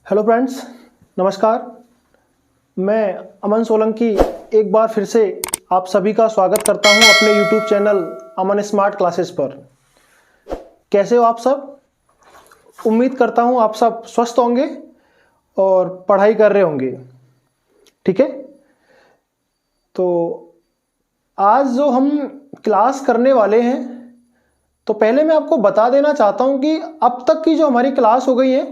Hello friends, नमस्कार। मैं अमन सोलंकी एक बार फिर से आप सभी का स्वागत करता हूं अपने यूट्यूब चैनल अमन स्मार्ट क्लासेस पर। कैसे हो आप सब? उम्मीद करता हूं आप सब स्वस्थ होंगे और पढ़ाई कर रहे होंगे। ठीक है, तो आज जो हम क्लास करने वाले हैं, तो पहले मैं आपको बता देना चाहता हूं कि अब तक की जो हमारी क्लास हो गई है,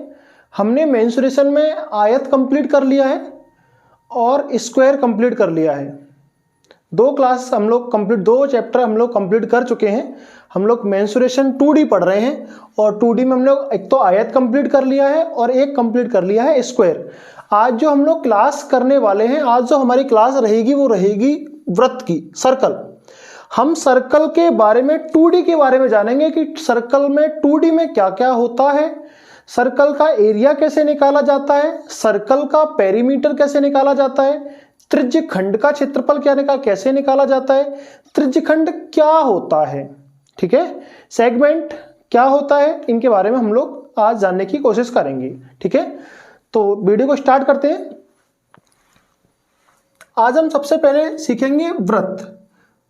हमने मेंसुरेशन में आयत कंप्लीट कर लिया है और स्क्वायर कंप्लीट कर लिया है। दो चैप्टर हम लोग कंप्लीट कर चुके हैं। हम लोग मेंसुरेशन 2D पढ़ रहे हैं और 2D में हम लोग एक तो आयत कंप्लीट कर लिया है और एक कंप्लीट कर लिया है स्क्वायर। आज जो हम लोग क्लास करने वाले हैं, आज जो हमारी क्लास रहेगी वो रहेगी वृत्त की, सर्कल। हम सर्कल के बारे में 2D के बारे में जानेंगे कि सर्कल में 2D में क्या क्या होता है, सर्कल का एरिया कैसे निकाला जाता है, सर्कल का पेरीमीटर कैसे निकाला जाता है, त्रिज्य खंड का क्षेत्रफल कैसे निकाला जाता है, त्रिज्य खंड क्या होता है, ठीक है, सेगमेंट क्या होता है, इनके बारे में हम लोग आज जानने की कोशिश करेंगे। ठीक है, तो वीडियो को स्टार्ट करते हैं। आज हम सबसे पहले सीखेंगे वृत्त।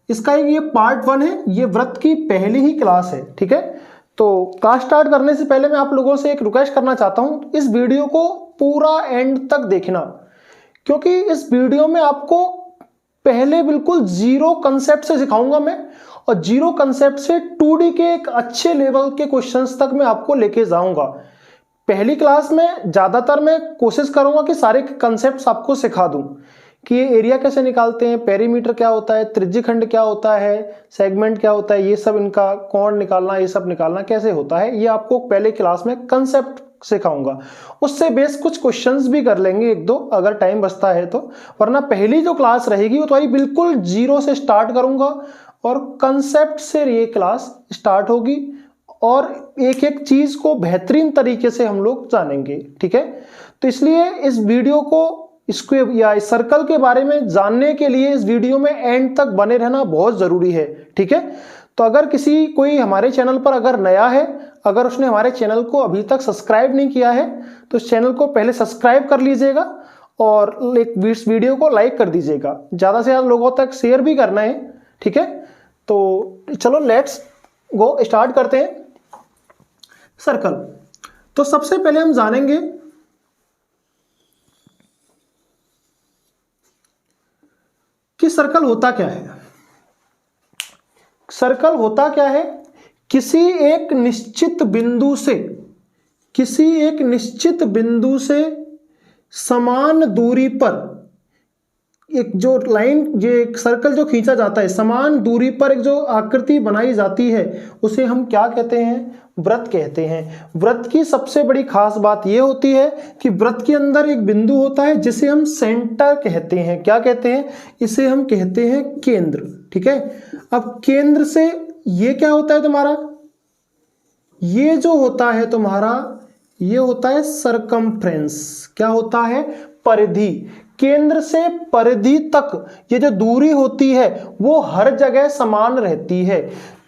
इसका ये पार्ट 1 है, ये वृत्त की पहली ही क्लास है। ठीक है, तो क्लास स्टार्ट करने से पहले मैं आप लोगों से एक रिक्वेस्ट करना चाहता हूं, इस वीडियो को पूरा एंड तक देखना, क्योंकि इस वीडियो में आपको पहले बिल्कुल जीरो कंसेप्ट से सिखाऊंगा मैं, और जीरो कंसेप्ट से 2D के एक अच्छे लेवल के क्वेश्चंस तक मैं आपको लेके जाऊंगा। पहली क्लास में ज्यादातर मैं कोशिश करूंगा कि सारे कंसेप्ट आपको सिखा दूं कि ये एरिया कैसे निकालते हैं, पेरीमीटर क्या होता है, त्रिज्य खंड क्या होता है, सेगमेंट क्या होता है, ये सब, इनका कोण निकालना, ये सब निकालना कैसे होता है, ये आपको पहले क्लास में कंसेप्ट सिखाऊंगा। उससे बेस कुछ क्वेश्चंस भी कर लेंगे एक दो, अगर टाइम बचता है तो। वरना पहली जो क्लास रहेगी वो तो बिल्कुल जीरो से स्टार्ट करूंगा और कंसेप्ट से ये क्लास स्टार्ट होगी और एक एक चीज को बेहतरीन तरीके से हम लोग जानेंगे। ठीक है, तो इसलिए इस वीडियो को स्क्वायर या सर्कल के बारे में जानने के लिए इस वीडियो में एंड तक बने रहना बहुत जरूरी है। ठीक है, तो अगर कोई हमारे चैनल पर अगर नया है, अगर उसने हमारे चैनल को अभी तक सब्सक्राइब नहीं किया है, तो इस चैनल को पहले सब्सक्राइब कर लीजिएगा और इस वीडियो को लाइक कर दीजिएगा। ज्यादा से ज्यादा लोगों तक शेयर भी करना है। ठीक है, तो चलो लेट्स गो, स्टार्ट करते हैं। सर्कल, तो सबसे पहले हम जानेंगे कि सर्कल होता क्या है। सर्कल होता क्या है? किसी एक निश्चित बिंदु से समान दूरी पर एक जो लाइन, जो एक सर्कल जो खींचा जाता है, समान दूरी पर एक जो आकृति बनाई जाती है, उसे हम क्या कहते हैं? वृत्त कहते हैं। वृत्त की सबसे बड़ी खास बात यह होती है कि वृत्त के अंदर एक बिंदु होता है जिसे हम सेंटर कहते हैं। क्या कहते हैं? इसे हम कहते हैं केंद्र। ठीक है, अब केंद्र से ये क्या होता है तुम्हारा? ये जो होता है तुम्हारा, ये होता है सरकमफ्रेंस। क्या होता है? परिधि। केंद्र से परिधि तक ये जो दूरी होती है वो हर जगह समान रहती है।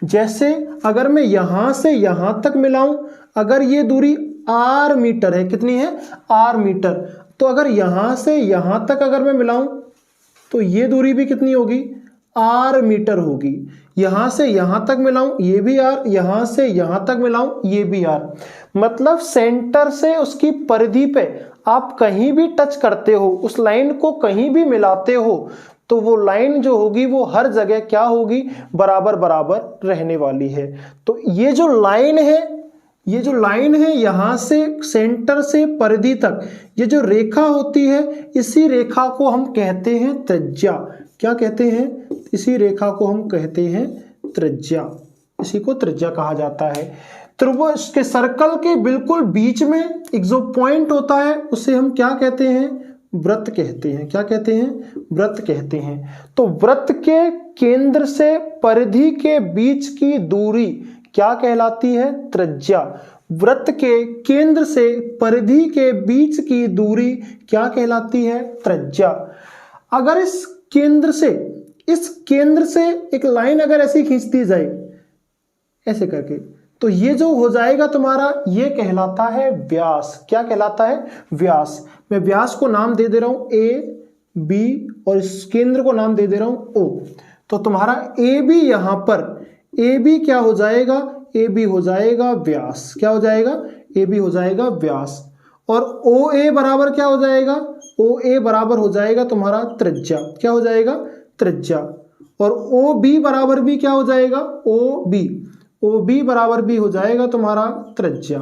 जैसे अगर मैं यहां से यहां तक मिलाऊं, अगर ये दूरी r मीटर है, कितनी है? r मीटर, तो अगर यहां से यहां तक अगर मैं मिलाऊं तो ये दूरी भी कितनी होगी? r मीटर होगी। यहां से यहां तक मिलाऊं, ये भी r, यहां से यहां तक मिलाऊं, ये भी r। मतलब सेंटर से उसकी परिधि पे आप कहीं भी टच करते हो, उस लाइन को कहीं भी मिलाते हो, तो वो लाइन जो होगी वो हर जगह क्या होगी? बराबर बराबर रहने वाली है। तो ये जो लाइन है, यहां से सेंटर से परिधि तक ये जो रेखा होती है, इसी रेखा को हम कहते हैं त्रिज्या। क्या कहते हैं? इसी रेखा को हम कहते हैं त्रिज्या। इसी को त्रिज्या कहा जाता है। त्रिभुज इसके सर्कल के बिल्कुल बीच में एक जो पॉइंट होता है उसे हम क्या कहते हैं? वृत्त कहते हैं। क्या कहते हैं? वृत्त कहते हैं। तो वृत्त के केंद्र से परिधि के बीच की दूरी क्या कहलाती है? त्रिज्या। वृत्त के केंद्र से परिधि के बीच की दूरी क्या कहलाती है? त्रिज्या। अगर इस केंद्र से एक लाइन अगर ऐसी खींच दी जाए, ऐसे करके, तो ये जो हो जाएगा तुम्हारा, ये कहलाता है व्यास। क्या कहलाता है? व्यास। मैं व्यास को नाम दे दे रहा हूं ए बी और इस केंद्र को नाम दे दे रहा हूं ओ। तो तुम्हारा ए बी, यहां पर ए बी क्या हो जाएगा? ए बी हो जाएगा व्यास। क्या हो जाएगा? ए बी हो जाएगा व्यास। और ओ ए बराबर क्या हो जाएगा? ओ ए बराबर हो जाएगा तुम्हारा त्रिज्या। क्या हो जाएगा? त्रिज्या। और ओ बी बराबर भी क्या हो जाएगा? O B. ओ बी बराबर भी हो जाएगा तुम्हारा त्रिज्या।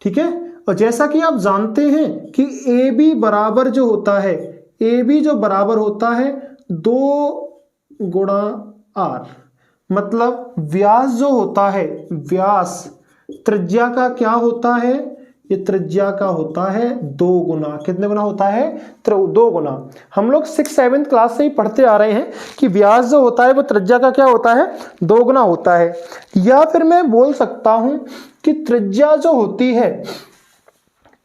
ठीक है। और जैसा कि आप जानते हैं कि ए बी बराबर जो होता है, ए बी जो बराबर होता है 2 गुणा आर, मतलब व्यास जो होता है, व्यास त्रिज्या का क्या होता है? ये त्रिज्या का होता है 2 गुना। कितने गुना होता है? 2 गुना। हम लोग 6-7 क्लास से ही पढ़ते आ रहे हैं कि व्यास जो होता है वो त्रिज्या का क्या होता है? 2 गुना होता है। या फिर मैं बोल सकता हूं कि त्रिज्या जो होती है,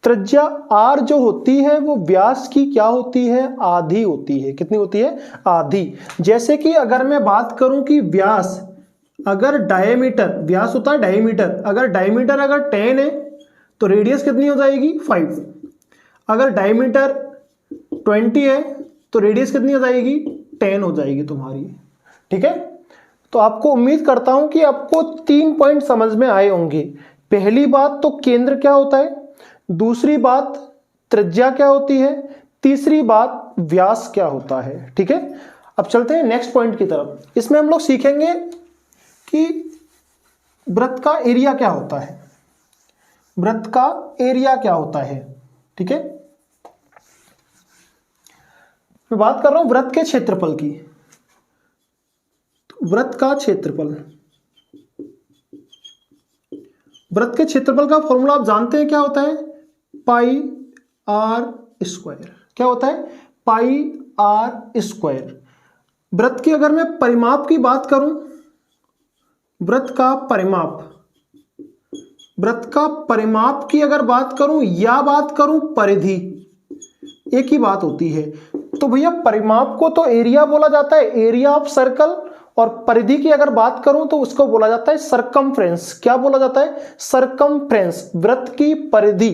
त्रिज्या आर जो होती है वो व्यास की क्या होती है? आधी होती है। कितनी होती है? आधी। जैसे कि अगर मैं बात करूं कि व्यास, अगर डायमीटर, व्यास होता है डायमीटर, अगर डायमीटर अगर 10 है तो रेडियस कितनी हो जाएगी? 5। अगर डायमीटर 20 है तो रेडियस कितनी हो जाएगी? 10 हो जाएगी तुम्हारी। ठीक है। तो आपको उम्मीद करता हूं कि आपको 3 पॉइंट समझ में आए होंगे। पहली बात तो केंद्र क्या होता है, दूसरी बात त्रिज्या क्या होती है, तीसरी बात व्यास क्या होता है। ठीक है। अब चलते हैं नेक्स्ट पॉइंट की तरफ। इसमें हम लोग सीखेंगे कि वृत्त का एरिया क्या होता है। वृत्त का एरिया क्या होता है। ठीक है। मैं बात कर रहा हूं वृत्त के क्षेत्रफल की। वृत्त का क्षेत्रफल, वृत्त के क्षेत्रफल का फॉर्मूला आप जानते हैं क्या होता है? पाई आर स्क्वायर। क्या होता है? पाई आर स्क्वायर। वृत्त की अगर मैं परिमाप की बात करूं, वृत्त का परिमाप, वृत्त का परिमाप की अगर बात करूं या बात करूं परिधि, एक ही बात होती है। तो भैया परिमाप को तो एरिया बोला जाता है, एरिया ऑफ सर्कल, और परिधि की अगर बात करूं तो उसको बोला जाता है सरकमफ्रेंस। क्या बोला जाता है? सरकमफ्रेंस। वृत्त की परिधि,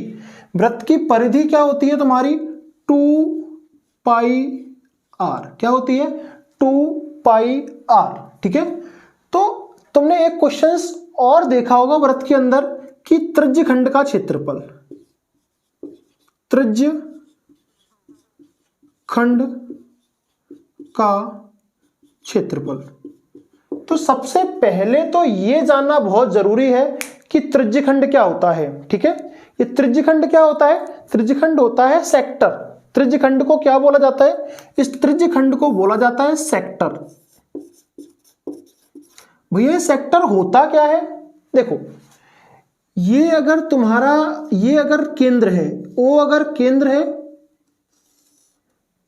वृत्त की परिधि क्या होती है तुम्हारी? 2 पाई आर। क्या होती है? 2 पाई आर। ठीक है। तो तुमने एक क्वेश्चन और देखा होगा वृत्त के अंदर कि त्रिज्य खंड का क्षेत्रफल, त्रिज्य खंड का क्षेत्रफल। तो सबसे पहले तो यह जानना बहुत जरूरी है कि त्रिज्य खंड क्या होता है। ठीक है। ये त्रिज्य खंड क्या होता है? त्रिज्य खंड होता है सेक्टर। त्रिज्य खंड को क्या बोला जाता है? इस त्रिज्य खंड को बोला जाता है सेक्टर। भैया सेक्टर होता क्या है? देखो, ये अगर तुम्हारा, ये अगर केंद्र है, ओ अगर केंद्र है,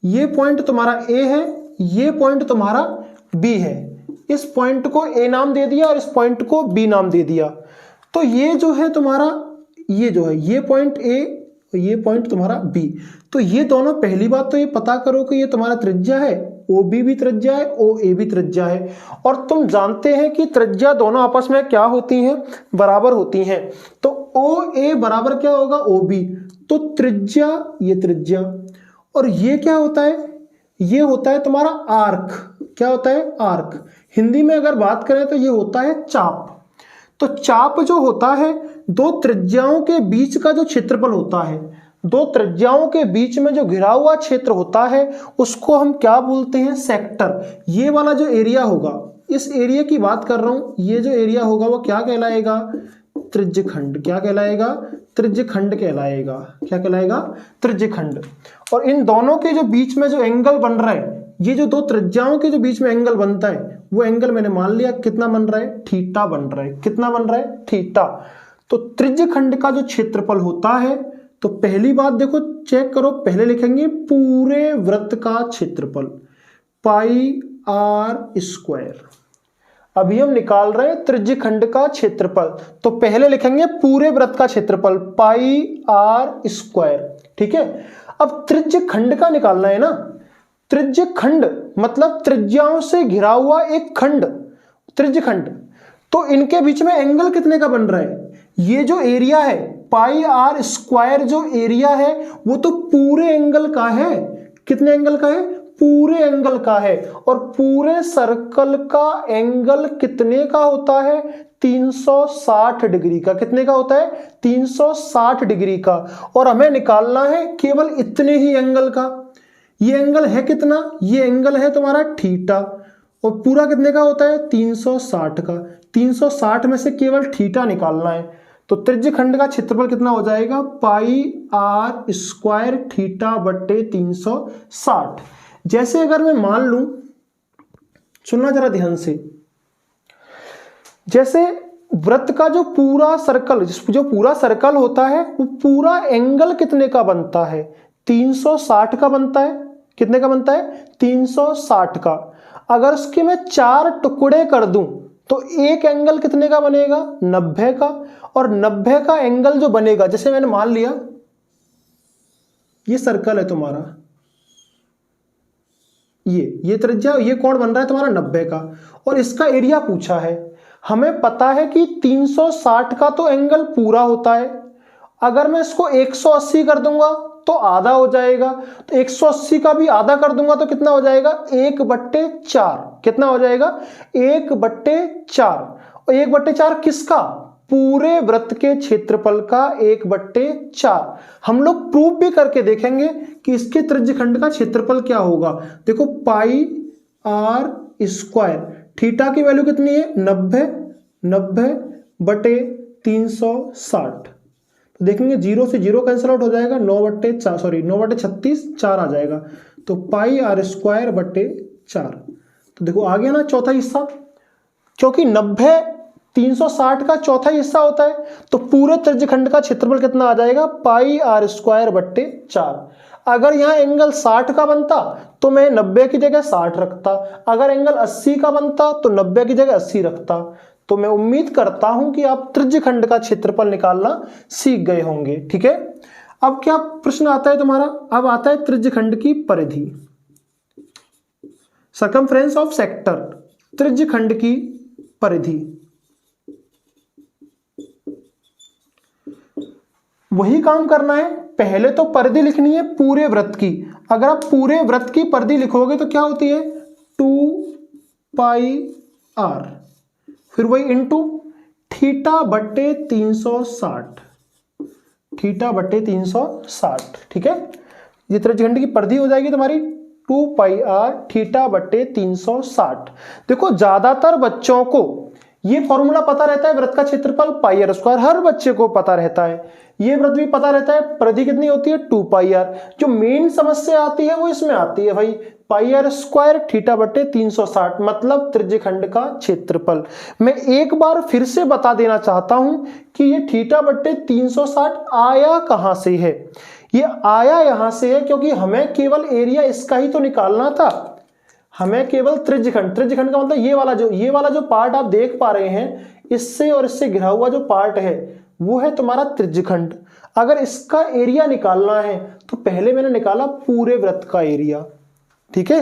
ये पॉइंट तुम्हारा ए है, ये पॉइंट तुम्हारा बी है। इस पॉइंट को ए नाम दे दिया और इस पॉइंट को बी नाम दे दिया। तो ये जो है तुम्हारा, ये जो है ये पॉइंट ए, ये पॉइंट तुम्हारा बी। तो ये दोनों, पहली बात तो ये पता करो कि ये तुम्हारा त्रिज्या है, ओ बी भी त्रिज्या है, ओ ए भी त्रिज्या है। और तुम जानते हैं कि त्रिज्या दोनों आपस में क्या होती हैं? बराबर होती हैं। तो ओ ए बराबर क्या होगा? O B. तो त्रिज्या, ये त्रिज्या, और ये क्या होता है? ये होता है तुम्हारा आर्क। क्या होता है? आर्क। हिंदी में अगर बात करें तो ये होता है चाप। तो चाप जो होता है, 2 त्रिज्याओं के बीच का जो क्षेत्रफल होता है, 2 त्रिज्याओं के बीच में जो घिरा हुआ क्षेत्र होता है, उसको हम क्या बोलते हैं? सेक्टर। ये वाला जो एरिया होगा, इस एरिया की बात कर रहा हूं, ये जो एरिया होगा वो क्या कहलाएगा? त्रिज्य खंड। क्या कहलाएगा? त्रिज्य खंड कहलाएगा। क्या कहलाएगा? त्रिज्य खंड। और इन दोनों के जो बीच में जो एंगल बन रहा है, ये जो 2 त्रिज्याओं के जो बीच में एंगल बनता है, वो एंगल मैंने मान लिया कितना बन रहा है? थीटा बन रहा है। कितना बन रहा है? थीटा। तो त्रिज्य खंड का जो क्षेत्रफल होता है, तो पहली बात देखो, चेक करो, पहले लिखेंगे पूरे वृत्त का क्षेत्रफल, पाई आर स्क्वायर। अभी हम निकाल रहे हैं त्रिज्य खंड का क्षेत्रफल, तो पहले लिखेंगे पूरे वृत्त का क्षेत्रफल, पाई आर स्क्वायर। ठीक है। अब त्रिज्य खंड का निकालना है ना। त्रिज्य खंड मतलब त्रिज्याओं से घिरा हुआ एक खंड, त्रिज्य खंड। तो इनके बीच में एंगल कितने का बन रहा है? ये जो एरिया है पाई आर स्क्वायर, जो एरिया है वो तो पूरे एंगल का है। कितने एंगल का है? पूरे एंगल का है। और पूरे सर्कल का एंगल कितने का होता है? 360 डिग्री का। कितने का होता है? 360 डिग्री का। और हमें निकालना है केवल इतने ही एंगल का। ये एंगल है कितना? ये एंगल है तुम्हारा थीटा। और पूरा कितने का होता है? 360 का। 360 में से केवल थीटा निकालना है। तो त्रिज्यखंड का क्षेत्रफल कितना हो जाएगा? पाई आर स्क्वायर थीटा बट्टे 360। जैसे अगर मैं मान लूं, सुनना जरा ध्यान से, जैसे वृत्त का जो पूरा सर्कल होता है वो पूरा एंगल कितने का बनता है? 360 का बनता है। कितने का बनता है? 360 का। अगर उसके मैं 4 टुकड़े कर दूं तो एक एंगल कितने का बनेगा? 90 का। और 90 का एंगल जो बनेगा, जैसे मैंने मान लिया ये सर्कल है तुम्हारा, ये त्रिज्या, ये कोण बन रहा है तुम्हारा 90 का, और इसका एरिया पूछा है। हमें पता है कि 360 का तो एंगल पूरा होता है। अगर मैं इसको 180 कर दूंगा तो आधा हो जाएगा। तो 180 का भी आधा कर दूंगा तो कितना हो जाएगा? 1/4। कितना हो जाएगा? 1/4। और 1/4 किसका? पूरे वृत्त के क्षेत्रफल का 1/4। हम लोग प्रूव भी करके देखेंगे कि इसके त्रिज्यखंड का क्षेत्रफल क्या होगा। देखो पाई आर स्क्वायर, थीटा की वैल्यू कितनी है? 90/360। तो देखेंगे 0 से 0 कैंसिल आउट हो जाएगा, 9/36 4 आ जाएगा। तो पाई आर स्क्वायर बट्टे 4। तो देखो आ गया ना चौथा हिस्सा, क्योंकि 90 360 का चौथा हिस्सा होता है। तो पूरे त्रिज्यखंड का क्षेत्रफल कितना आ जाएगा? पाई आर स्क्वायर बट्टे 4। अगर यहां एंगल 60 का बनता तो मैं 90 की जगह 60 रखता। अगर एंगल 80 का बनता तो 90 की जगह 80 रखता। तो मैं उम्मीद करता हूं कि आप त्रिज्यखंड का क्षेत्रफल निकालना सीख गए होंगे। ठीक है, अब क्या प्रश्न आता है तुम्हारा? अब आता है त्रिज्यखंड की परिधि, सर्कमफ्रेंस ऑफ सेक्टर, त्रिज्यखंड की परिधि। वही काम करना है, पहले तो परिधि लिखनी है पूरे वृत्त की। अगर आप पूरे वृत्त की परिधि लिखोगे तो क्या होती है? 2 पाई आर, फिर वही इंटू थीटा बट्टे 360, थीटा बट्टे 360। ठीक है, ये त्रिज्यखंड की परिधि हो जाएगी तुम्हारी 2 पाई आर थीटा बट्टे 360। देखो ज्यादातर बच्चों को ये फॉर्मूला पता रहता है, वृत्त का क्षेत्रफल पाई आर स्क्वायर, हर बच्चे को पता रहता है। ये वृत्त भी पता रहता है, परिधि कितनी होती है? 2 पाई आर। जो मेन समस्या आती है वो इसमें आती है भाई, पाई आर स्क्वायर थीटा बट्टे 360 मतलब त्रिज्यखंड का क्षेत्रफल। मैं एक बार फिर से बता देना चाहता हूं कि ये थीटा बट्टे 360 आया कहां से है। ये आया यहां से है क्योंकि हमें केवल एरिया इसका ही तो निकालना था। हमें केवल त्रिज्यखंड का मतलब ये वाला जो पार्ट आप देख पा रहे हैं, इससे और इससे घिरा हुआ जो पार्ट है वो है तुम्हारा त्रिज्यखंड। अगर इसका एरिया निकालना है तो पहले मैंने निकाला पूरे वृत्त का एरिया। ठीक है,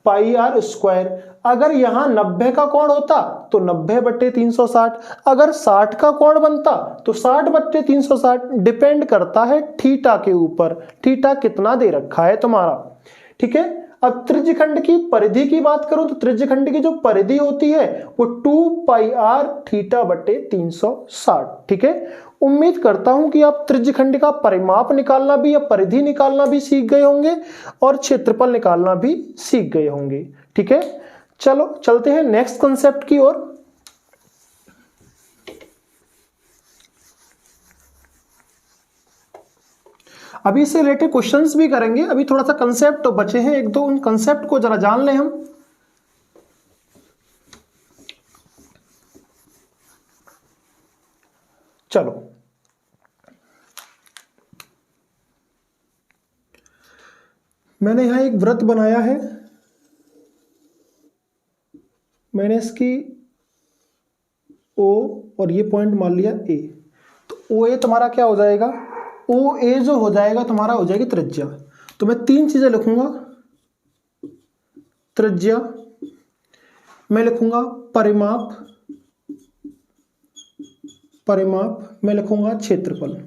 पाई आर स्क्वायर। अगर यहां 90 का कोण होता तो 90/360, अगर 60 का कोण बनता तो 60/360। डिपेंड करता है थीटा के ऊपर, थीटा कितना दे रखा है तुम्हारा। ठीक है, अब त्रिज्यखंड की परिधि की बात करूं तो त्रिज्यखंड की जो परिधि होती है वो 2 पाई आर थीटा बट्टे 360। ठीक है, उम्मीद करता हूं कि आप त्रिज्यखंड का परिमाप निकालना भी या परिधि निकालना भी सीख गए होंगे और क्षेत्रफल निकालना भी सीख गए होंगे। ठीक है, चलो चलते हैं नेक्स्ट कंसेप्ट की ओर। अभी इससे रिलेटेड क्वेश्चंस भी करेंगे, अभी थोड़ा सा कंसेप्ट तो बचे हैं एक दो, उन कंसेप्ट को जरा जान लें हम। चलो मैंने यहां एक वृत्त बनाया है, मैंने इसकी O और ये पॉइंट मान लिया A। तो OA तुम्हारा क्या हो जाएगा? OA जो हो जाएगा तुम्हारा हो जाएगी त्रिज्या। तो मैं 3 चीजें लिखूंगा, त्रिज्या, मैं लिखूंगा परिमाप परिमाप में लिखूंगा क्षेत्रफल।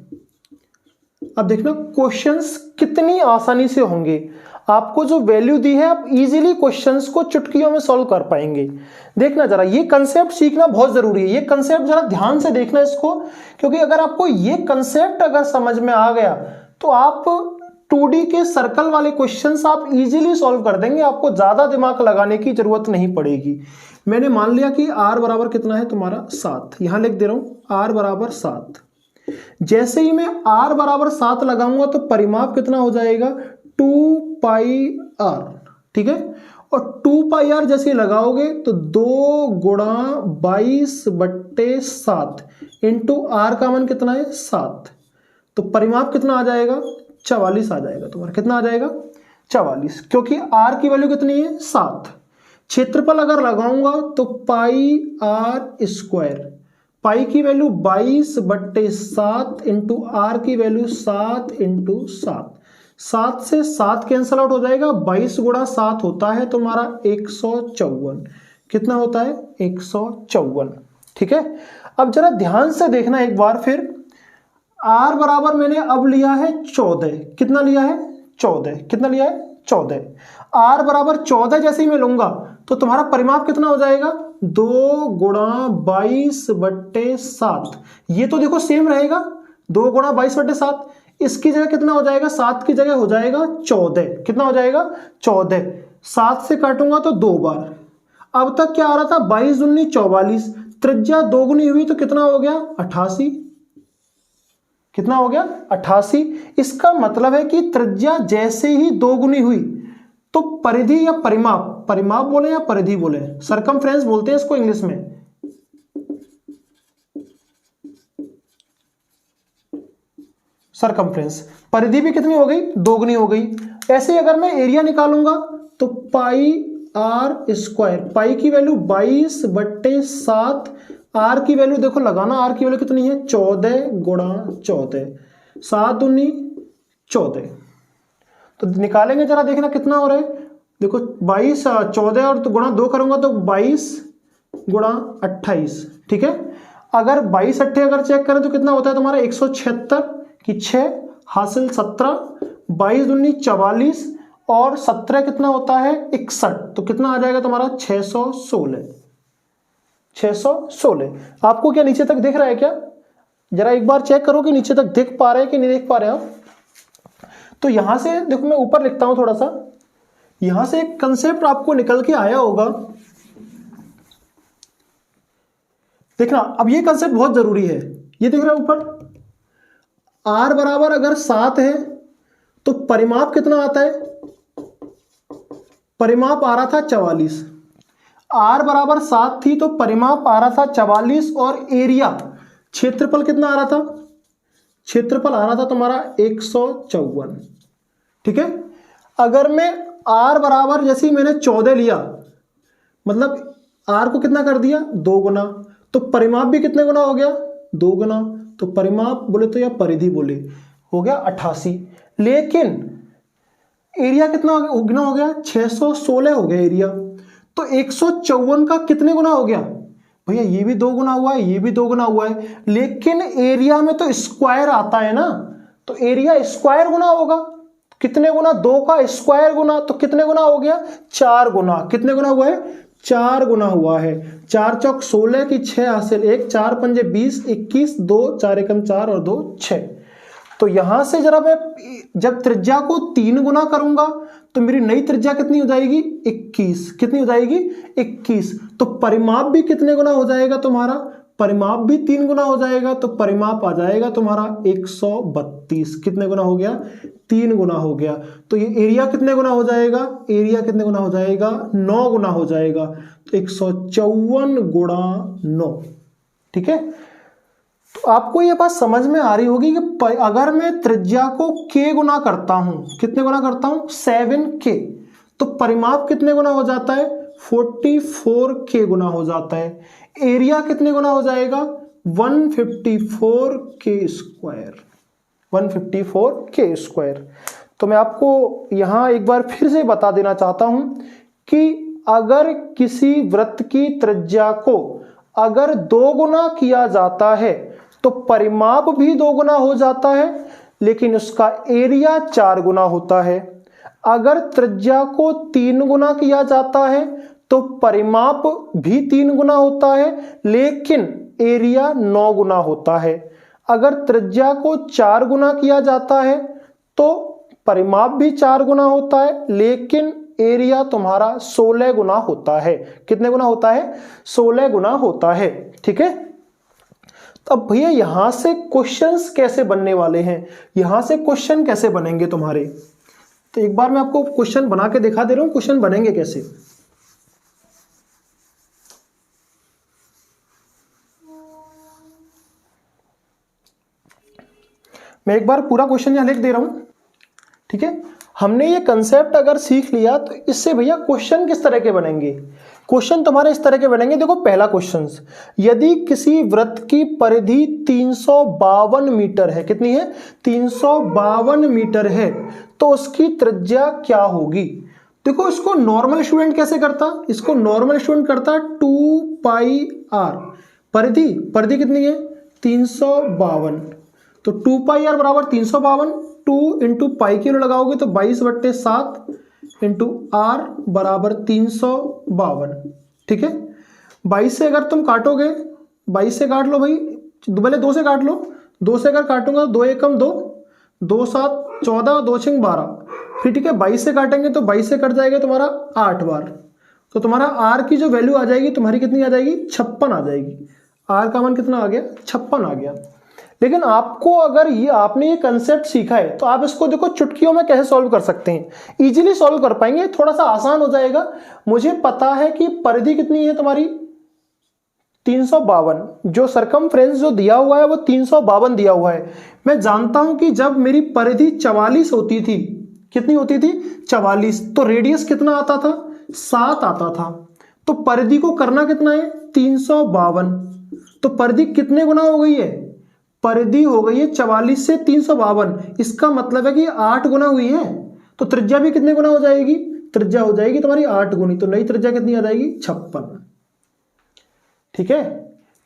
अब देखना क्वेश्चंस कितनी आसानी से होंगे, आपको जो वैल्यू दी है आप इजीली क्वेश्चंस को चुटकियों में सॉल्व कर पाएंगे। देखना जरा, ये कंसेप्ट सीखना बहुत जरूरी है, ये कंसेप्ट जरा ध्यान से देखना इसको, क्योंकि अगर आपको ये कंसेप्ट अगर समझ में आ गया तो आप 2D के सर्कल वाले क्वेश्चंस आप इजीली सॉल्व कर देंगे, आपको ज्यादा दिमाग लगाने की जरूरत नहीं पड़ेगी। मैंने मान लिया कि r बराबर कितना है तुम्हारा 7, यहां लिख दे रहा हूं r बराबर 7। जैसे ही मैं r बराबर 7 लगाऊंगा तो परिमाप कितना हो जाएगा 2 पाई r, ठीक है। और 2 पाई r जैसे लगाओगे तो 2 गुणा 22/7 इंटू r का मान कितना है 7, तो परिमाप कितना आ जाएगा 44 आ जाएगा तुम्हारा। कितना आ जाएगा 44, क्योंकि r की वैल्यू कितनी है 7। क्षेत्रफल अगर लगाऊंगा तो पाई r स्क्वायर, पाई की वैल्यू 22/7 इंटू आर की वैल्यू 7 इंटू 7, 7 से 7 कैंसल आउट हो जाएगा, 22 गुणा 7 होता है तुम्हारा 154। कितना होता है 154, ठीक है। अब जरा ध्यान से देखना एक बार फिर, r बराबर मैंने अब लिया है 14, कितना लिया है 14, कितना लिया है 14। r बराबर 14 जैसे ही मैं लूंगा तो तुम्हारा परिमाप कितना हो जाएगा 2 गुणा 22/7, ये तो देखो सेम रहेगा 2 गुणा 22/7, इसकी जगह कितना हो जाएगा 7 की जगह हो जाएगा 14। कितना हो जाएगा 14, 7 से काटूंगा तो 2 बार। अब तक क्या आ रहा था 22 दूनी 44, त्रिज्या दोगुनी हुई तो कितना हो गया 88। कितना हो गया 88। इसका मतलब है कि त्रिज्या जैसे ही दोगुनी हुई तो परिधि या परिमाप, परिमाप बोले या परिधि बोले, सरकमफ्रेंस बोलते हैं इसको इंग्लिश में, सरकमफ्रेंस, परिधि भी कितनी हो गई दोगुनी हो गई। ऐसे अगर मैं एरिया निकालूंगा तो पाई r स्क्वायर, पाई की वैल्यू 22/7, r की वैल्यू देखो लगाना, r की वैल्यू कितनी है 14 गुणा 14, 7 दूनी 14, तो निकालेंगे जरा देखना कितना हो रहा है। देखो 22 14 और तो गुणा 2 करूंगा तो 22 गुणा 28, ठीक है। अगर 22 8 अगर चेक करें तो कितना होता है तुम्हारा 176 की 6 हासिल 17, 22 दूनी 44 और 17 कितना होता है 61, तो कितना आ जाएगा तुम्हारा 616। 616 आपको क्या नीचे तक दिख रहा है क्या, जरा एक बार चेक करो कि नीचे तक दिख पा रहे हैं कि नहीं देख पा रहे हैं। तो यहां से देखो मैं ऊपर लिखता हूं थोड़ा सा, यहां से एक कंसेप्ट आपको निकल के आया होगा, देखना अब ये कंसेप्ट बहुत जरूरी है। ये दिख रहा है ऊपर r बराबर अगर 7 है तो परिमाप कितना आता है, परिमाप आ रहा था 44, r बराबर 7 थी तो परिमाप आ रहा था 44 और एरिया क्षेत्रफल कितना आ रहा था, क्षेत्रफल आ रहा था तुम्हारा 154, ठीक है। अगर मैं r बराबर जैसे ही मैंने 14 लिया, मतलब r को कितना कर दिया 2 गुना, तो परिमाप भी कितने गुना हो गया 2 गुना, तो परिमाप बोले तो या परिधि बोले हो गया 88। लेकिन एरिया कितना गुना हो गया 616 हो गया एरिया, तो 154 का कितने गुना हो गया भैया, ये भी 2 गुना हुआ है, ये भी 2 गुना हुआ है, लेकिन एरिया में तो स्क्वायर आता है ना, तो एरिया स्क्वायर गुना होगा, कितने गुना 2 का स्क्वायर गुना, तो कितने गुना हो गया 4 गुना। कितने गुना हुआ है 4 गुना हुआ है। 4 चौक 16 की 6 हासिल 1, 4 पंजे 20, 21, 2 4 एकम 4 और 2 6। तो यहां से जरा मैं जब त्रिज्या को 3 गुना करूंगा तो मेरी नई त्रिज्या कितनी हो जाएगी 21। कितनी हो जाएगी 21। तो परिमाप भी कितने गुना हो जाएगा तुम्हारा, परिमाप भी 3 गुना हो जाएगा, तो परिमाप आ जाएगा तुम्हारा 132। कितने गुना हो गया 3 गुना हो गया। तो ये एरिया कितने गुना हो जाएगा, एरिया कितने गुना हो जाएगा 9 गुना हो जाएगा, तो 154 गुणा 9, ठीक है। तो आपको ये बात समझ में आ रही होगी कि अगर मैं त्रिज्या को k गुना करता हूं, कितने गुना करता हूं 7k, तो परिमाप कितने गुना हो जाता है 44k गुना हो जाता है। एरिया कितने गुना हो जाएगा 154k स्क्वायर, 154k स्क्वायर। तो मैं आपको यहां एक बार फिर से बता देना चाहता हूं कि अगर किसी वृत्त की त्रिज्या को अगर 2 गुना किया जाता है तो परिमाप भी 2 गुना हो जाता है, लेकिन उसका एरिया 4 गुना होता है। अगर त्रिज्या को 3 गुना किया जाता है तो परिमाप भी 3 गुना होता है, लेकिन एरिया 9 गुना होता है। अगर त्रिज्या को 4 गुना किया जाता है तो परिमाप भी 4 गुना होता है, लेकिन एरिया तुम्हारा 16 गुना होता है। कितने गुना होता है? 16 गुना होता है। ठीक है, तो अब भैया यहां से क्वेश्चंस कैसे बनने वाले हैं, यहां से क्वेश्चन कैसे बनेंगे तुम्हारे? तो एक बार मैं आपको क्वेश्चन बना के दिखा दे रहा हूं, क्वेश्चन बनेंगे कैसे। मैं एक बार पूरा क्वेश्चन यहां लिख दे रहा हूं। ठीक है, हमने ये कंसेप्ट अगर सीख लिया तो इससे भैया क्वेश्चन किस तरह के बनेंगे? क्वेश्चन तुम्हारे इस तरह के बनेंगे। देखो पहला क्वेश्चन, यदि किसी वृत्त की परिधि 352 मीटर है, कितनी है? 352 मीटर है, तो उसकी त्रिज्या क्या होगी? देखो इसको नॉर्मल स्टूडेंट कैसे करता? इसको नॉर्मल स्टूडेंट करता 2πr। परिधि कितनी है? 352, तो 2πr बराबर 352, 2 इंटू पाई की लगाओगे तो 22/7 इंटू आर बराबर 352। ठीक है, 22 से अगर तुम काटोगे, 22 से काट लो भाई, पहले 2 से काट लो। 2 से अगर काटूंगा 2 एकम 2, 2 7 14, 2 6 12। फिर ठीक है, 22 से काटेंगे तो 22 से कट जाएगा तुम्हारा 8 बार, तो तुम्हारा आर की जो वैल्यू आ जाएगी तुम्हारी कितनी आ जाएगी? 56 आ जाएगी। आर का मान कितना आ गया? 56 आ गया। लेकिन आपको अगर आपने ये कंसेप्ट सीखा है तो आप इसको देखो चुटकियों में कैसे सॉल्व कर सकते हैं, इजीली सॉल्व कर पाएंगे, थोड़ा सा आसान हो जाएगा। मुझे पता है कि परिधि कितनी है तुम्हारी? 352, जो सरकमफ्रेंस जो दिया हुआ है वो 352 दिया हुआ है। मैं जानता हूं कि जब मेरी परिधि 44 होती थी, कितनी होती थी? 44, तो रेडियस कितना आता था? 7 आता था। तो परिधि को करना कितना है? 352, तो परिधि कितने गुना हो गई है? परिधि हो गई है 44 से 352, इसका मतलब है कि 8 गुना हुई है। तो त्रिज्या भी कितने गुना हो जाएगी? त्रिज्या हो जाएगी तुम्हारी 8 गुनी, तो नई त्रिज्या कितनी आ जाएगी? 56। ठीक है,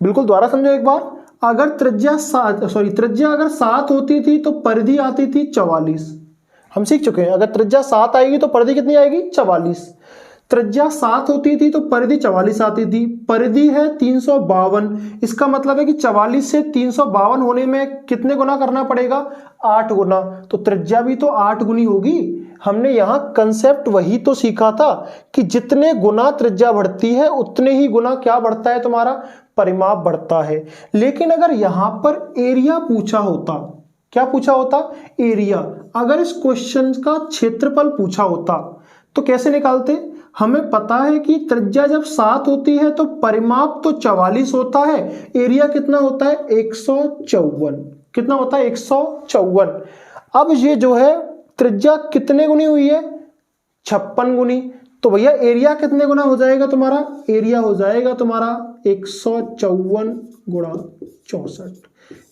बिल्कुल दोबारा समझो एक बार। अगर त्रिज्या अगर 7 होती थी तो परिधि आती थी 44। हम सीख चुके हैं, अगर त्रिज्या 7 आएगी तो परिधि कितनी आएगी? 44। त्रिज्या 7 होती थी तो परिधि 44 आती थी। परिधि है 352, इसका मतलब है कि 44 से 352 होने में कितने गुना करना पड़ेगा? 8 गुना। तो त्रिज्या भी तो 8 गुनी होगी। हमने यहां कंसेप्ट वही तो सीखा था कि जितने गुना त्रिज्या बढ़ती है उतने ही गुना क्या बढ़ता है? तुम्हारा परिमाप बढ़ता है। लेकिन अगर यहां पर एरिया पूछा होता, क्या पूछा होता? एरिया। अगर इस क्वेश्चन का क्षेत्रफल पूछा होता तो कैसे निकालते? हमें पता है कि त्रिज्या जब 7 होती है तो परिमाप तो 44 होता है, एरिया कितना होता है? 154। कितना होता है? 154। अब ये जो है त्रिज्या कितने गुनी हुई है? 56 गुनी। तो भैया एरिया कितने गुना हो जाएगा तुम्हारा? एरिया हो जाएगा तुम्हारा 154 गुणा 64।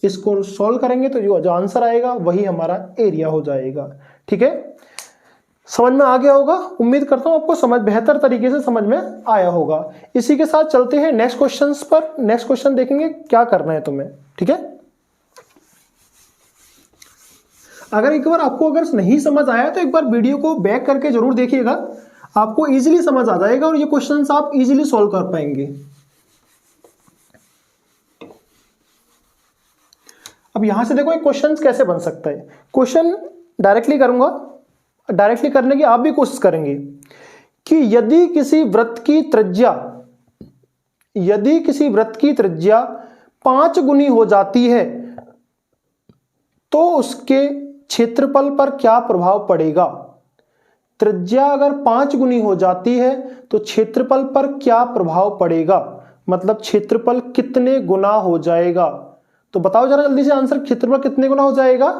इसको सॉल्व करेंगे तो जो आंसर आएगा वही हमारा एरिया हो जाएगा। ठीक है, समझ में आ गया होगा। उम्मीद करता हूं आपको समझ बेहतर तरीके से समझ में आया होगा। इसी के साथ चलते हैं नेक्स्ट क्वेश्चंस पर। नेक्स्ट क्वेश्चन देखेंगे क्या करना है तुम्हें। ठीक है, अगर एक बार आपको अगर नहीं समझ आया तो एक बार वीडियो को बैक करके जरूर देखिएगा, आपको इजीली समझ आ जाएगा और ये क्वेश्चंस आप इजीली सॉल्व कर पाएंगे। अब यहां से देखो एक क्वेश्चन कैसे बन सकता है। क्वेश्चन डायरेक्टली करूंगा, डायरेक्टली करने की आप भी कोशिश करेंगे कि यदि किसी वृत्त की त्रिज्या 5 गुनी हो जाती है तो उसके क्षेत्रफल पर क्या प्रभाव पड़ेगा? त्रिज्या अगर 5 गुनी हो जाती है तो क्षेत्रफल पर क्या प्रभाव पड़ेगा, मतलब क्षेत्रफल कितने गुना हो जाएगा? तो बताओ जरा जल्दी से आंसर, क्षेत्रफल कितने गुना हो जाएगा?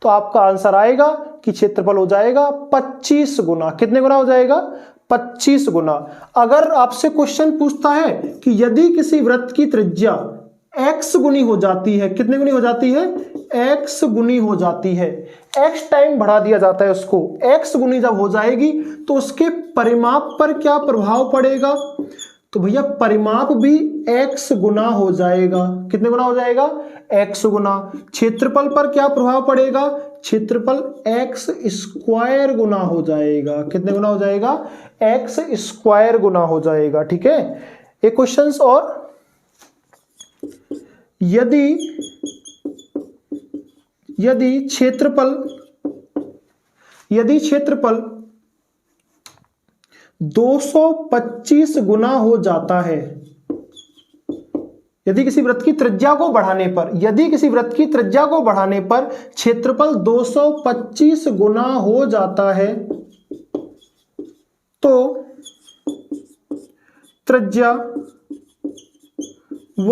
तो आपका आंसर आएगा कि क्षेत्रफल हो जाएगा 25 गुना। कितने गुना हो जाएगा? 25 गुना। अगर आपसे क्वेश्चन पूछता है कि यदि किसी वृत्त की त्रिज्या x गुनी हो जाती है, कितने गुनी हो जाती है? x गुनी हो जाती है, x टाइम बढ़ा दिया जाता है उसको, x गुनी जब हो जाएगी तो उसके परिमाप पर क्या प्रभाव पड़ेगा? तो भैया परिमाप भी x गुना हो जाएगा। कितने गुना हो जाएगा? x गुना। क्षेत्रफल पर क्या प्रभाव पड़ेगा, क्षेत्रफल x स्क्वायर गुना हो जाएगा। कितने गुना हो जाएगा, x स्क्वायर गुना हो जाएगा। ठीक है, एक क्वेश्चन और, यदि क्षेत्रफल 225 गुना हो जाता है, यदि किसी वृत्त की त्रिज्या को बढ़ाने पर क्षेत्रफल 225 गुना हो जाता है, तो त्रिज्या व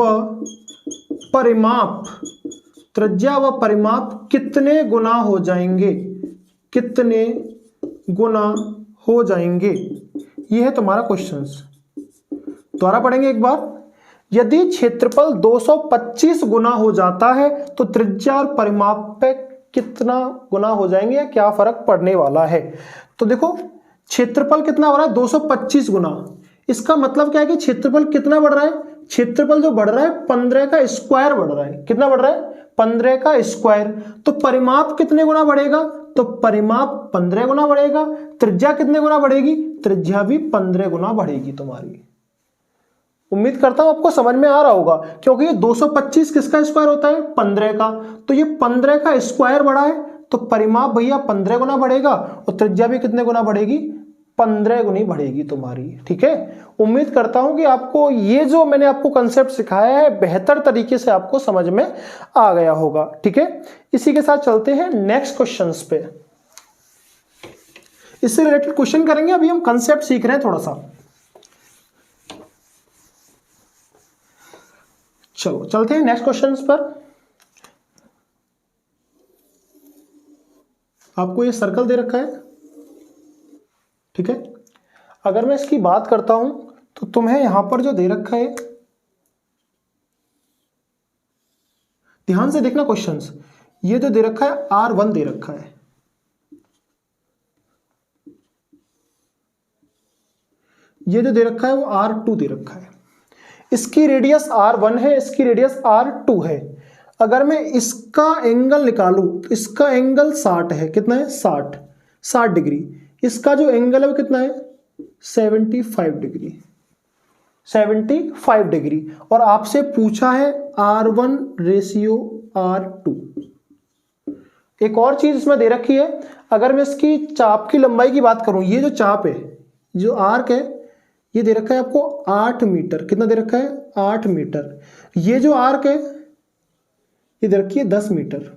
परिमाप कितने गुना हो जाएंगे, यह है तुम्हारा क्वेश्चन। दोबारा पढ़ेंगे एक बार। यदि क्षेत्रफल 225 गुना हो जाता है तो त्रिज्या और परिमाप पे कितना गुना हो जाएंगे या क्या फर्क पड़ने वाला है। तो देखो क्षेत्रफल कितना हो रहा है, 225 गुना। इसका मतलब क्या है कि क्षेत्रफल कितना बढ़ रहा है, क्षेत्रफल जो बढ़ रहा है 15 का स्क्वायर बढ़ रहा है। कितना बढ़ रहा है, 15 का स्क्वायर। तो परिमाप कितने गुना बढ़ेगा, तो परिमाप 15 गुना बढ़ेगा। त्रिज्या कितने गुना बढ़ेगी, त्रिज्या भी 15 गुना बढ़ेगी तुम्हारी। उम्मीद करता हूं आपको समझ में आ रहा होगा, क्योंकि ये 225 किसका स्क्वायर होता है, 15 का। तो ये 15 का स्क्वायर बढ़ा है, तो परिमाप भैया 15 गुना बढ़ेगा और त्रिज्या भी कितने गुना बढ़ेगी, 15 गुनी बढ़ेगी तुम्हारी। ठीक है, उम्मीद करता हूं कि आपको ये जो मैंने आपको कंसेप्ट सिखाया है बेहतर तरीके से आपको समझ में आ गया होगा। ठीक है, इसी के साथ चलते हैं नेक्स्ट क्वेश्चंस पे। इससे रिलेटेड क्वेश्चन करेंगे। अभी हम कंसेप्ट सीख रहे हैं थोड़ा सा। चलो चलते हैं नेक्स्ट क्वेश्चंस पर। आपको ये सर्कल दे रखा है, ठीक है। अगर मैं इसकी बात करता हूं तो तुम्हें यहां पर जो दे रखा है, ध्यान से देखना क्वेश्चंस। ये जो दे रखा है R1 दे रखा है, ये जो दे रखा है वो R2 दे रखा है। इसकी रेडियस R1 है, इसकी रेडियस R2 है। अगर मैं इसका एंगल निकालूं तो इसका एंगल 60 है। कितना है, 60 डिग्री। इसका जो एंगल है वो कितना है, 75 डिग्री। और आपसे पूछा है R1 रेशियो R2। एक और चीज इसमें दे रखी है, अगर मैं इसकी चाप की लंबाई की बात करूं, ये जो चाप है, जो आर्क है, ये दे रखा है आपको 8 मीटर। कितना दे रखा है, 8 मीटर। ये जो आर्क है ये दे रखी है 10 मीटर।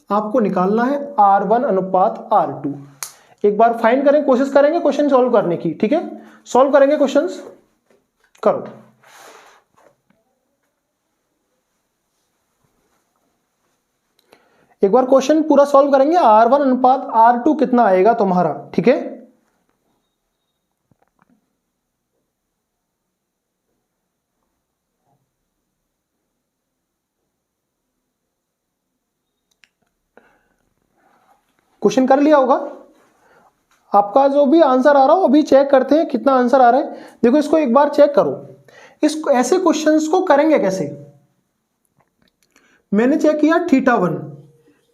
आपको निकालना है R1 अनुपात R2। एक बार फाइंड करें, कोशिश करेंगे क्वेश्चन सॉल्व करने की। ठीक है, सॉल्व करेंगे, क्वेश्चंस करो। एक बार क्वेश्चन पूरा सॉल्व करेंगे। R1 अनुपात R2 कितना आएगा तुम्हारा। ठीक है, क्वेश्चन कर लिया होगा। आपका जो भी आंसर आ रहा हो अभी चेक करते हैं कितना आंसर आ रहा है। देखो इसको एक बार चेक करो। इस ऐसे क्वेश्चंस को करेंगे कैसे, मैंने चेक किया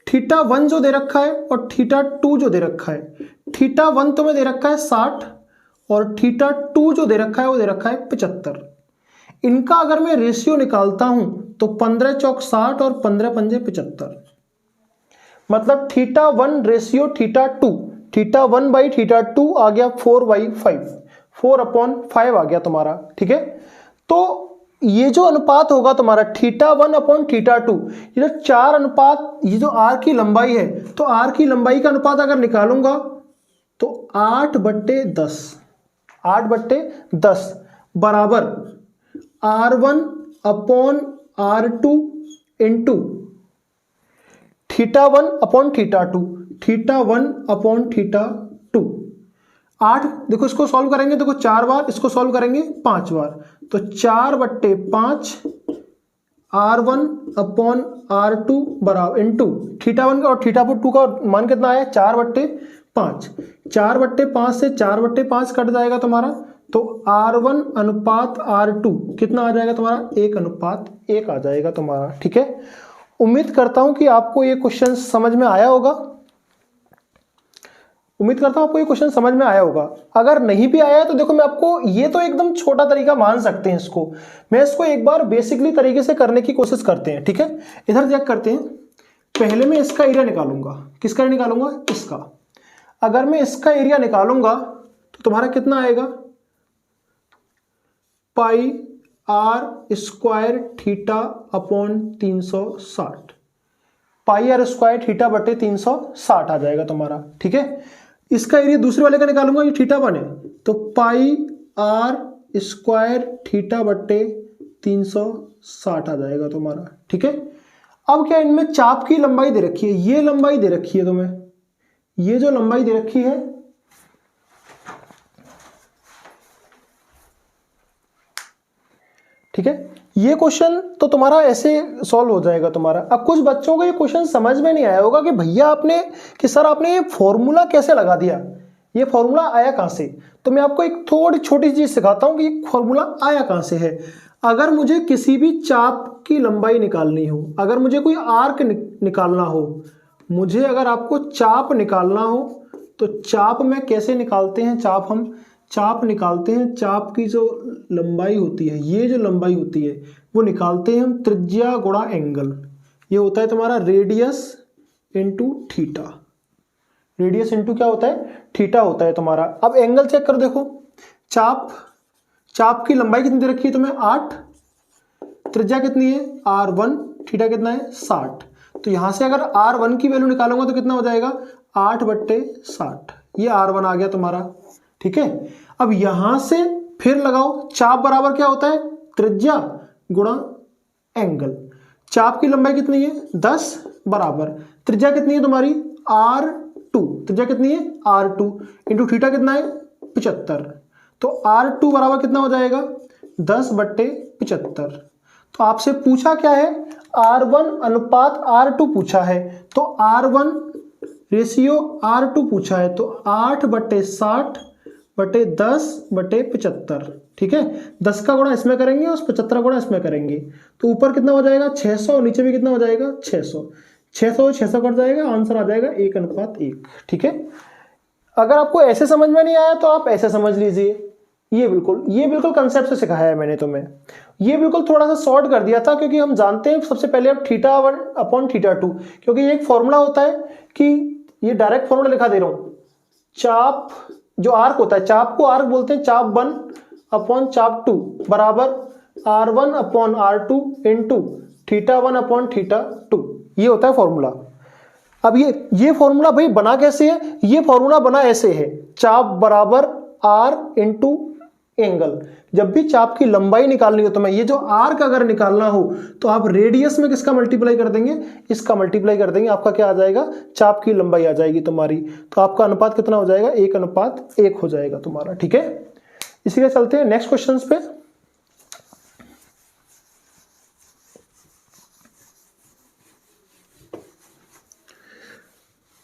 θ1 जो दे रखा है और θ2 जो दे रखा है। θ1 तो मैं दे रखा है 60 और θ2 जो दे रखा है वो दे रखा है 75। इनका अगर मैं रेशियो निकालता हूं तो 15 चौक 60 और 15 पंजे 75। मतलब θ1 रेशियो θ2, θ1 बाई θ2 आ गया 4/5, 4/5 आ गया तुम्हारा। ठीक है, तो ये जो अनुपात होगा तुम्हारा θ1 अपॉन θ2, ये जो 4 अनुपात, ये जो आर की लंबाई है, तो आर की लंबाई का अनुपात अगर निकालूंगा तो 8/10 बराबर R1 upon R2 into θ1 upon θ2, θ1 upon θ2। 8, देखो इसको सॉल्व करेंगे, देखो 4 बार, इसको सॉल्व करेंगे 5 बार, तो 4/5 R1 अपॉन R2 बराबर इंटू θ1 का और θ2 का मान कितना आया, 4/5। 4/5 से 4/5 कट जाएगा तुम्हारा, तो R1 अनुपात R2 कितना आ जाएगा तुम्हारा, 1:1 आ जाएगा तुम्हारा। ठीक है, उम्मीद करता हूं कि आपको ये क्वेश्चन समझ में आया होगा। समझ में आया होगा। अगर नहीं भी आया तो देखो, मैं आपको, ये तो एकदम छोटा तरीका मान सकते हैं इसको, मैं इसको एक बार बेसिकली तरीके से करने की कोशिश करते हैं। ठीक है, इधर चेक करते हैं। पहले मैं इसका एरिया निकालूंगा। किसका एरिया निकालूंगा, इसका। अगर मैं इसका एरिया निकालूंगा तो तुम्हारा कितना आएगा, pi r square theta upon 360, pi r square theta बटे 360 आ जाएगा तुम्हारा। ठीक है, इसका एरिया दूसरे वाले का निकालूंगा, ये थीटा बने, तो पाई आर स्क्वायर थीटा बटे 360 आ जाएगा तुम्हारा। ठीक है, अब क्या, इनमें चाप की लंबाई दे रखी है, ये लंबाई दे रखी है तुम्हें, ये जो लंबाई दे रखी है, ठीक है, ये क्वेश्चन तो तुम्हारा ऐसे सॉल्व हो जाएगा तुम्हारा। अब कुछ बच्चों को ये क्वेश्चन समझ में नहीं आया होगा कि भैया आपने, कि सर आपने ये फॉर्मूला कैसे लगा दिया, ये फॉर्मूला आया कहां से। तो मैं आपको एक थोड़ी छोटी चीज सिखाता हूं कि ये फॉर्मूला आया कहां से है। अगर मुझे किसी भी चाप की लंबाई निकालनी हो, अगर मुझे कोई आर्क निकालना हो, मुझे अगर आपको चाप निकालना हो तो चाप में कैसे निकालते हैं, चाप निकालते हैं, चाप की जो लंबाई होती है, ये जो लंबाई होती है वो निकालते हैं हम त्रिज्या गुणा एंगल। ये होता है तुम्हारा radius into theta, radius into क्या होता है, थीटा होता है तुम्हारा। अब एंगल चेक कर देखो, चाप की लंबाई कितनी दे रखी है तुम्हें, 8, त्रिज्या कितनी है R1, थीटा कितना है 60। तो यहां से अगर R1 की वैल्यू निकालूंगा तो कितना हो जाएगा, 8/60, ये R1 आ गया तुम्हारा। ठीक है, अब यहां से फिर लगाओ, चाप बराबर क्या होता है, त्रिज्या गुणा एंगल। चाप की लंबाई कितनी है 10 बराबर त्रिज्या कितनी है तुम्हारी R2, त्रिज्या कितनी है R2 इंटू थीटा कितना है 75। तो R2 बराबर कितना हो जाएगा 10/75। तो आपसे पूछा क्या है, R1 अनुपात R2 पूछा है, तो R1 रेशियो R2 पूछा है, तो 8/60/10/75। ठीक है, 10 का गुणा इसमें करेंगे और 75 का गुणा इसमें करेंगे, तो ऊपर कितना हो जाएगा 600, नीचे भी कितना हो जाएगा 600, 600 कट जाएगा, आंसर आ जाएगा 1:1। ठीक है, अगर आपको ऐसे समझ में नहीं आया तो आप ऐसे समझ लीजिए। ये बिल्कुल कंसेप्ट से सिखाया है मैंने तुम्हें, ये बिल्कुल थोड़ा सा शॉर्ट कर दिया था, क्योंकि हम जानते हैं सबसे पहले अब θ1 अपॉन θ2, क्योंकि ये एक फॉर्मूला होता है कि ये डायरेक्ट फॉर्मूला लिखा दे रहा हूं, चाप जो आर्क होता है, चाप को आर्क बोलते हैं, चाप 1 अपॉन चाप 2 बराबर R1 upon R2 into θ1 upon θ2, ये होता है फॉर्मूला। अब ये फॉर्मूला भाई बना कैसे है, ये फॉर्मूला बना ऐसे है, चाप बराबर R इंटू एंगल। जब भी चाप की लंबाई निकालनी हो तो मैं ये जो आर्क अगर निकालना हो तो आप रेडियस में किसका मल्टीप्लाई कर देंगे, इसका मल्टीप्लाई कर देंगे, आपका क्या आ जाएगा, चाप की लंबाई आ जाएगी तुम्हारी। तो आपका अनुपात कितना हो जाएगा, 1:1 हो जाएगा तुम्हारा। ठीक है, इसी के चलते हैं नेक्स्ट क्वेश्चन पे।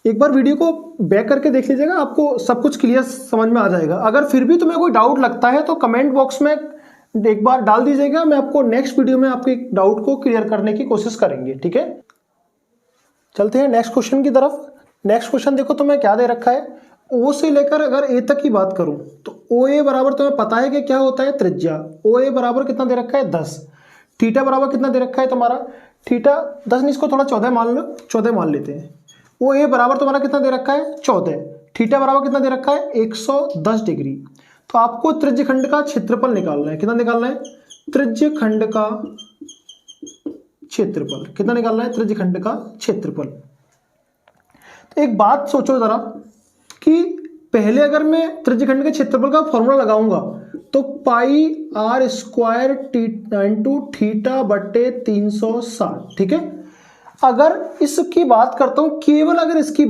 एक बार वीडियो को बैक करके देख लीजिएगा, आपको सब कुछ क्लियर समझ में आ जाएगा। अगर फिर भी तुम्हें कोई डाउट लगता है तो कमेंट बॉक्स में एक बार डाल दीजिएगा, मैं आपको नेक्स्ट वीडियो में आपके डाउट को क्लियर करने की कोशिश करेंगे। ठीक है, चलते हैं नेक्स्ट क्वेश्चन की तरफ। नेक्स्ट क्वेश्चन देखो तुम्हें क्या दे रखा है, ओ से लेकर अगर ए तक की बात करूं तो ओ ए बराबर तुम्हें पता है कि क्या होता है, त्रिज्या। ओ ए बराबर कितना दे रखा है 10, थीटा बराबर कितना दे रखा है तुम्हारा, थीटा 10 नहीं, इसको थोड़ा 14 मान लो, 14 मान लेते हैं। ओ ए बराबर तुम्हारा कितना दे रखा है 14, थीटा बराबर कितना दे रखा है 110 डिग्री। तो आपको त्रिज्य खंड का क्षेत्रफल निकालना है, कितना निकालना है, त्रिज्य खंड का क्षेत्रफल, कितना निकालना है, त्रिज्य खंड का क्षेत्रफल। तो एक बात सोचो जरा कि पहले अगर मैं त्रिज्य खंड के क्षेत्रफल का फॉर्मूला लगाऊंगा तो पाई आर स्क्वायर इंटू थीटा बटे 360। ठीक है, अगर इसकी बात करता हूं, केवल अगर इसकी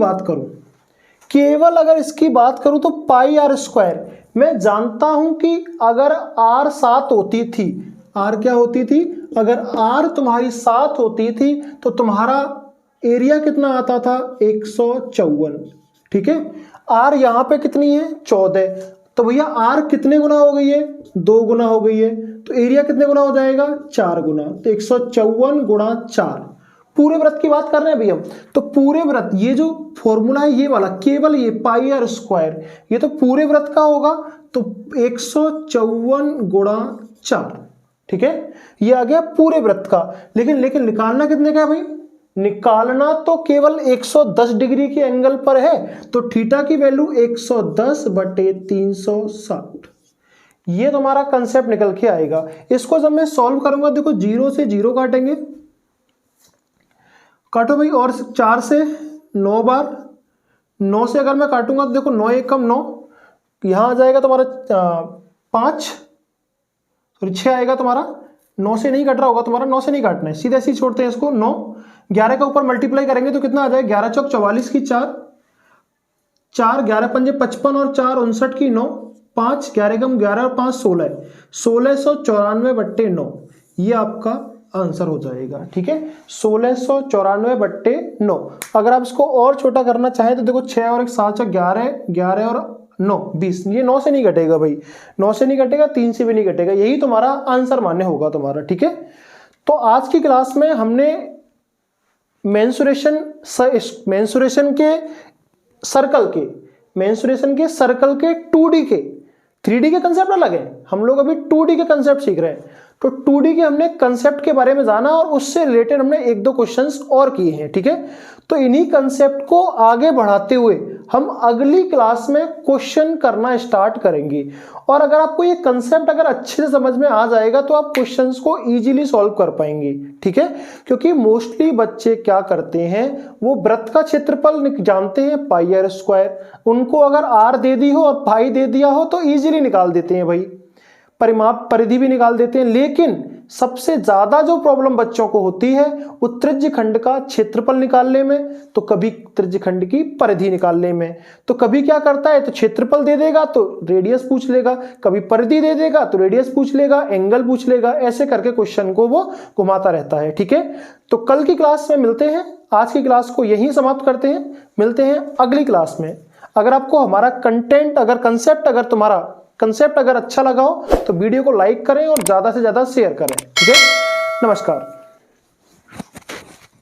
बात करूं तो पाई आर स्क्वायर, मैं जानता हूं कि अगर आर 7 होती थी, आर क्या होती थी, अगर आर तुम्हारी 7 होती थी तो तुम्हारा एरिया कितना आता था 154। ठीक है, आर यहां पे कितनी है 14, तो भैया आर कितने गुना हो गई है, 2 गुना हो गई है, तो एरिया कितने गुना हो जाएगा, 4 गुना, तो 154 गुणा 4। पूरे वृत्त की बात कर रहे हैं भैया, तो पूरे वृत्त ये जो फॉर्मूला है ये वाला, केवल ये पाई आर स्क्वायर, ये तो पूरे वृत्त का होगा, तो 154 गुणा 4, ठीक है, ये आ गया पूरे वृत्त का। लेकिन निकालना कितने का है भाई, निकालना तो केवल 110 डिग्री के एंगल पर है, तो थीटा की वैल्यू 110/360, ये तुम्हारा कंसेप्ट निकल के आएगा। इसको जब मैं सॉल्व करूंगा, देखो 0 से 0 काटेंगे, काटो भाई, और 4 से 9 बार, 9 से अगर मैं काटूंगा तो देखो 9 1 कम 9, यहां आ जाएगा तुम्हारा 5, सॉरी 6 आएगा तुम्हारा, 9 से नहीं कट रहा होगा तुम्हारा, 9 से नहीं काटना है, सीधे ऐसे छोड़ते हैं इसको। 9 11 का ऊपर मल्टीप्लाई करेंगे तो कितना आ जाएगा, 11 चौक 44 की 4, 4 11 पंजे 55 और 4 59 की 9, 5 11 कम 11 और 5 16, 1694/9, ये आपका आंसर हो जाएगा, ठीक है, 1694/9। अगर आप इसको और छोटा करना चाहें तो देखो 6 और 1 7 11 11 और 9 20, ये 9 से नहीं कटेगा भाई, 9 से नहीं कटेगा, 3 से भी नहीं कटेगा, यही तुम्हारा आंसर मान्य होगा तुम्हारा, ठीक है। तो आज की क्लास में हमने मेंसुरेशन के सर्कल के 2D के, 3D के कंसेप्ट अलग है, हम लोग अभी 2D के कंसेप्ट सीख रहे हैं। तो 2D के हमने कंसेप्ट के बारे में जाना और उससे रिलेटेड हमने 1-2 क्वेश्चंस और किए हैं, ठीक है। तो इन्हीं कंसेप्ट को आगे बढ़ाते हुए हम अगली क्लास में क्वेश्चन करना स्टार्ट करेंगे। और अगर आपको ये कंसेप्ट अगर अच्छे से समझ में आ जाएगा तो आप क्वेश्चंस को इजीली सॉल्व कर पाएंगे, ठीक है। क्योंकि मोस्टली बच्चे क्या करते हैं, वो वृत्त का क्षेत्रफल जानते हैं पाई आर स्क्वायर, उनको अगर आर दे दी हो और पाई दे दिया हो तो इजीली निकाल देते हैं भाई, परिमाप परिधि भी निकाल देते हैं। लेकिन सबसे ज्यादा जो प्रॉब्लम बच्चों को होती है वो त्रिज्य खंड का क्षेत्रफल निकालने में, तो कभी त्रिज्य खंड की परिधि निकालने में। तो कभी क्या करता है, तो क्षेत्रफल दे देगा तो रेडियस पूछ लेगा, कभी परिधि दे देगा तो रेडियस पूछ लेगा, एंगल पूछ लेगा, ऐसे करके क्वेश्चन को वो घुमाता रहता है, ठीक है। तो कल की क्लास में मिलते हैं, आज की क्लास को यहीं समाप्त करते हैं, मिलते हैं अगली क्लास में। अगर आपको हमारा कंटेंट, अगर कंसेप्ट अगर अच्छा लगा हो तो वीडियो को लाइक करें और ज्यादा से ज्यादा शेयर करें, ठीक है। नमस्कार।